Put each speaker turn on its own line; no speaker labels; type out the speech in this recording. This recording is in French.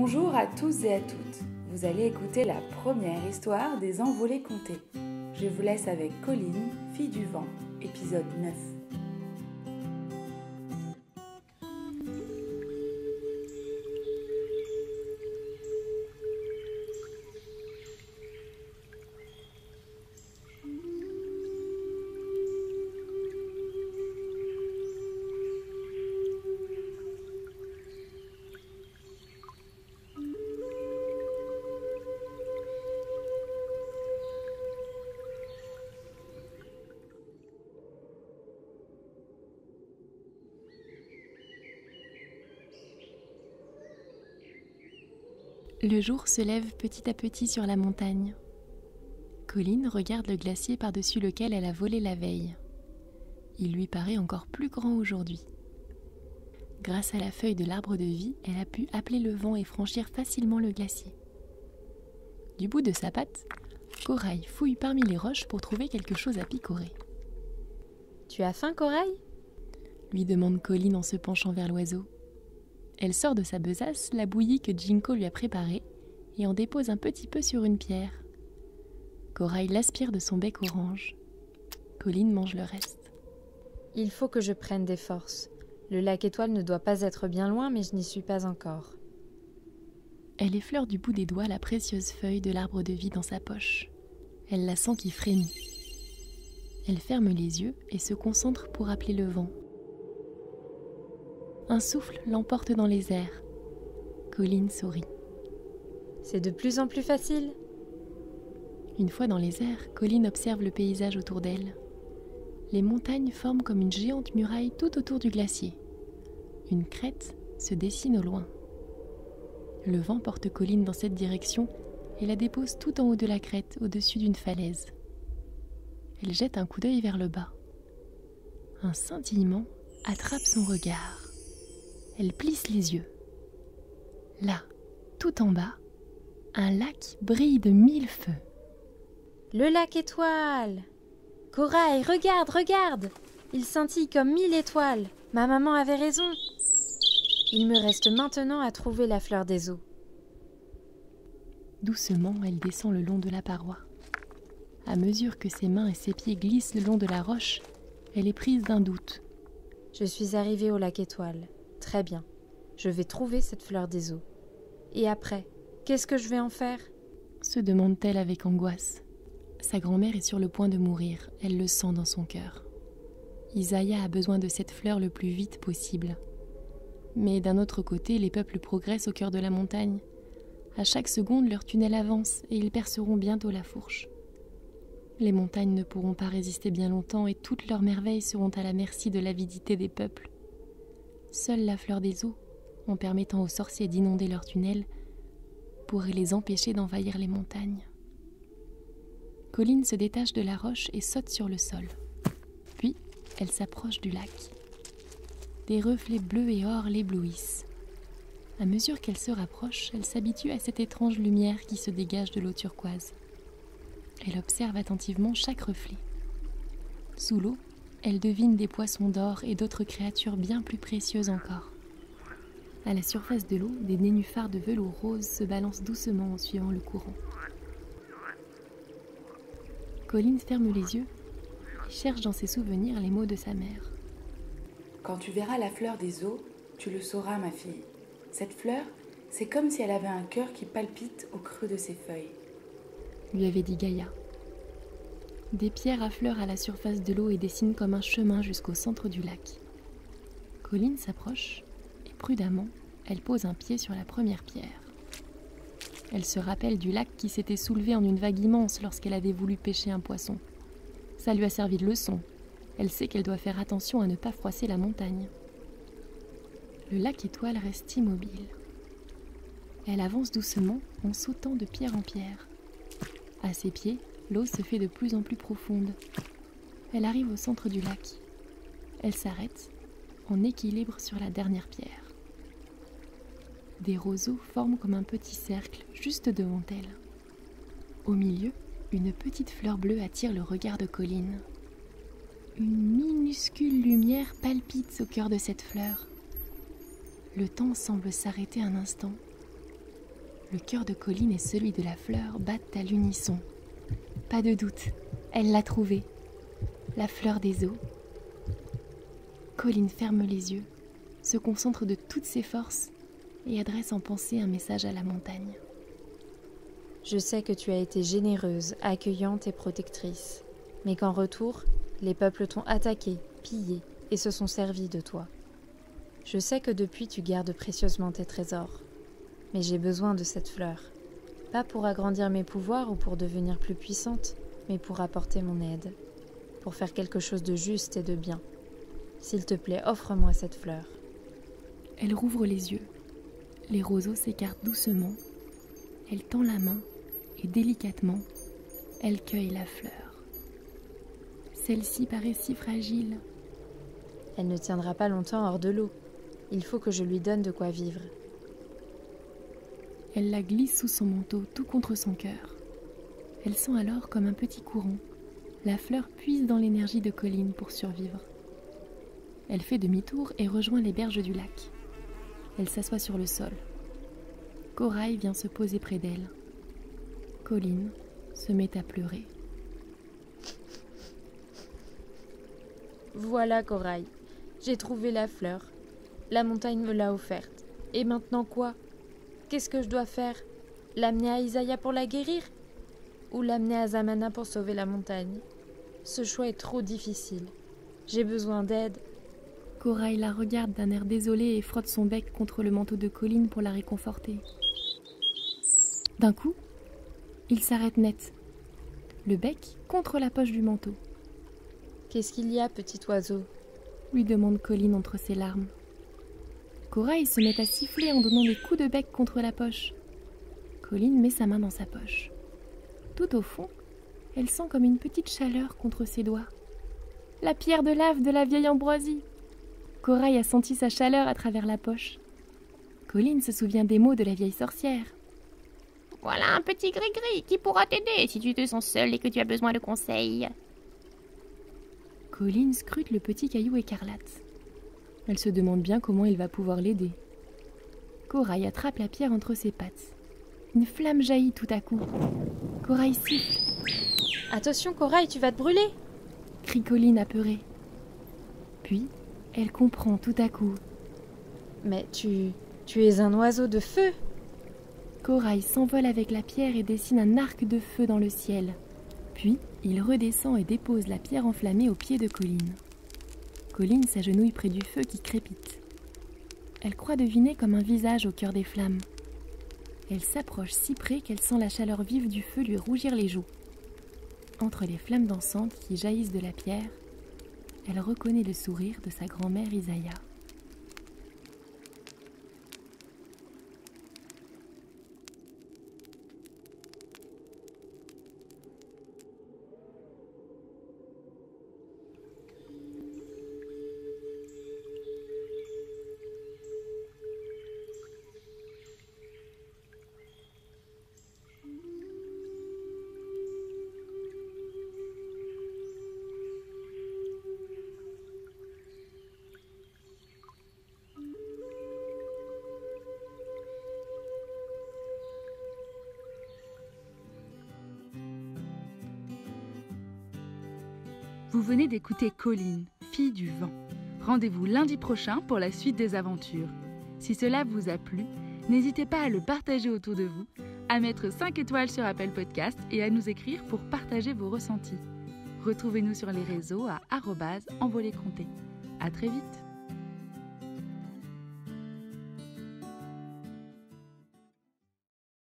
Bonjour à tous et à toutes. Vous allez écouter la première histoire des Envolées Contées. Je vous laisse avec Colline, fille du vent, épisode 9.
Le jour se lève petit à petit sur la montagne. Colline regarde le glacier par-dessus lequel elle a volé la veille. Il lui paraît encore plus grand aujourd'hui. Grâce à la feuille de l'arbre de vie, elle a pu appeler le vent et franchir facilement le glacier. Du bout de sa patte, Corail fouille parmi les roches pour trouver quelque chose à picorer.
« Tu as faim, Corail ?»
lui demande Colline en se penchant vers l'oiseau. Elle sort de sa besace la bouillie que Jinko lui a préparée et en dépose un petit peu sur une pierre. Corail l'aspire de son bec orange. Colline mange le reste.
« Il faut que je prenne des forces. Le lac Étoile ne doit pas être bien loin, mais je n'y suis pas encore. »
Elle effleure du bout des doigts la précieuse feuille de l'arbre de vie dans sa poche. Elle la sent qui frémit. Elle ferme les yeux et se concentre pour appeler le vent. Un souffle l'emporte dans les airs. Colline sourit.
C'est de plus en plus facile.
Une fois dans les airs, Colline observe le paysage autour d'elle. Les montagnes forment comme une géante muraille tout autour du glacier. Une crête se dessine au loin. Le vent porte Colline dans cette direction et la dépose tout en haut de la crête, au-dessus d'une falaise. Elle jette un coup d'œil vers le bas. Un scintillement attrape son regard. Elle plisse les yeux. Là, tout en bas, un lac brille de 1000 feux.
« Le lac Étoile ! Corail, regarde, regarde ! Il scintille comme 1000 étoiles. Ma maman avait raison. Il me reste maintenant à trouver la fleur des eaux. »
Doucement, elle descend le long de la paroi. À mesure que ses mains et ses pieds glissent le long de la roche, elle est prise d'un doute.
Je suis arrivée au lac Étoile. Très bien, je vais trouver cette fleur des eaux. Et après, qu'est-ce que je vais en faire ?
Se demande-t-elle avec angoisse. Sa grand-mère est sur le point de mourir, elle le sent dans son cœur. Isaiah a besoin de cette fleur le plus vite possible. Mais d'un autre côté, les peuples progressent au cœur de la montagne. À chaque seconde, leur tunnel avance et ils perceront bientôt la fourche. Les montagnes ne pourront pas résister bien longtemps et toutes leurs merveilles seront à la merci de l'avidité des peuples. Seule la fleur des eaux, en permettant aux sorciers d'inonder leurs tunnels, pourrait les empêcher d'envahir les montagnes. Colline se détache de la roche et saute sur le sol. Puis, elle s'approche du lac. Des reflets bleus et or l'éblouissent. À mesure qu'elle se rapproche, elle s'habitue à cette étrange lumière qui se dégage de l'eau turquoise. Elle observe attentivement chaque reflet. Sous l'eau, elle devine des poissons d'or et d'autres créatures bien plus précieuses encore. À la surface de l'eau, des nénuphars de velours rose se balancent doucement en suivant le courant. Colline ferme les yeux et cherche dans ses souvenirs les mots de sa mère.
Quand tu verras la fleur des eaux, tu le sauras, ma fille. Cette fleur, c'est comme si elle avait un cœur qui palpite au creux de ses feuilles,
lui avait dit Gaïa. Des pierres affleurent à la surface de l'eau et dessinent comme un chemin jusqu'au centre du lac. Colline s'approche et prudemment, elle pose un pied sur la première pierre. Elle se rappelle du lac qui s'était soulevé en une vague immense lorsqu'elle avait voulu pêcher un poisson. Ça lui a servi de leçon. Elle sait qu'elle doit faire attention à ne pas froisser la montagne. Le lac Étoile reste immobile. Elle avance doucement en sautant de pierre en pierre. À ses pieds, l'eau se fait de plus en plus profonde. Elle arrive au centre du lac. Elle s'arrête, en équilibre sur la dernière pierre. Des roseaux forment comme un petit cercle juste devant elle. Au milieu, une petite fleur bleue attire le regard de Colline. Une minuscule lumière palpite au cœur de cette fleur. Le temps semble s'arrêter un instant. Le cœur de Colline et celui de la fleur battent à l'unisson. Pas de doute, elle l'a trouvée. La fleur des eaux. Colline ferme les yeux, se concentre de toutes ses forces et adresse en pensée un message à la montagne.
Je sais que tu as été généreuse, accueillante et protectrice, mais qu'en retour, les peuples t'ont attaqué, pillé et se sont servis de toi. Je sais que depuis tu gardes précieusement tes trésors, mais j'ai besoin de cette fleur, pas pour agrandir mes pouvoirs ou pour devenir plus puissante, mais pour apporter mon aide, pour faire quelque chose de juste et de bien. S'il te plaît, offre-moi cette fleur.
Elle rouvre les yeux. Les roseaux s'écartent doucement. Elle tend la main et délicatement, elle cueille la fleur. Celle-ci paraît si fragile.
Elle ne tiendra pas longtemps hors de l'eau. Il faut que je lui donne de quoi vivre.
Elle la glisse sous son manteau, tout contre son cœur. Elle sent alors comme un petit courant. La fleur puise dans l'énergie de Colline pour survivre. Elle fait demi-tour et rejoint les berges du lac. Elle s'assoit sur le sol. Corail vient se poser près d'elle. Colline se met à pleurer.
Voilà, Corail. J'ai trouvé la fleur. La montagne me l'a offerte. Et maintenant quoi? Qu'est-ce que je dois faire? L'amener à Isaiah pour la guérir? Ou l'amener à Zamana pour sauver la montagne? Ce choix est trop difficile. J'ai besoin d'aide.
Corail la regarde d'un air désolé et frotte son bec contre le manteau de Colline pour la réconforter. D'un coup, il s'arrête net, le bec contre la poche du manteau.
« Qu'est-ce qu'il y a, petit oiseau ?»
lui demande Colline entre ses larmes. Corail se met à siffler en donnant des coups de bec contre la poche. Colline met sa main dans sa poche. Tout au fond, elle sent comme une petite chaleur contre ses doigts. La pierre de lave de la vieille Ambroisie. Corail a senti sa chaleur à travers la poche. Colline se souvient des mots de la vieille sorcière.
« Voilà un petit gris-gris qui pourra t'aider si tu te sens seul et que tu as besoin de conseils. »
Colline scrute le petit caillou écarlate. Elle se demande bien comment il va pouvoir l'aider. Corail attrape la pierre entre ses pattes. Une flamme jaillit tout à coup. Corail siffle.
« Attention, Corail, tu vas te brûler !»
crie Colline apeurée. Puis, elle comprend tout à coup.
« Mais tu es un oiseau de feu !»
Corail s'envole avec la pierre et dessine un arc de feu dans le ciel. Puis, il redescend et dépose la pierre enflammée au pied de Colline. Colline s'agenouille près du feu qui crépite. Elle croit deviner comme un visage au cœur des flammes. Elle s'approche si près qu'elle sent la chaleur vive du feu lui rougir les joues. Entre les flammes dansantes qui jaillissent de la pierre, elle reconnaît le sourire de sa grand-mère Isaiah.
Vous venez d'écouter Colline, fille du vent. Rendez-vous lundi prochain pour la suite des aventures. Si cela vous a plu, n'hésitez pas à le partager autour de vous, à mettre 5 étoiles sur Apple Podcast et à nous écrire pour partager vos ressentis. Retrouvez-nous sur les réseaux à @envoléconté. À très vite.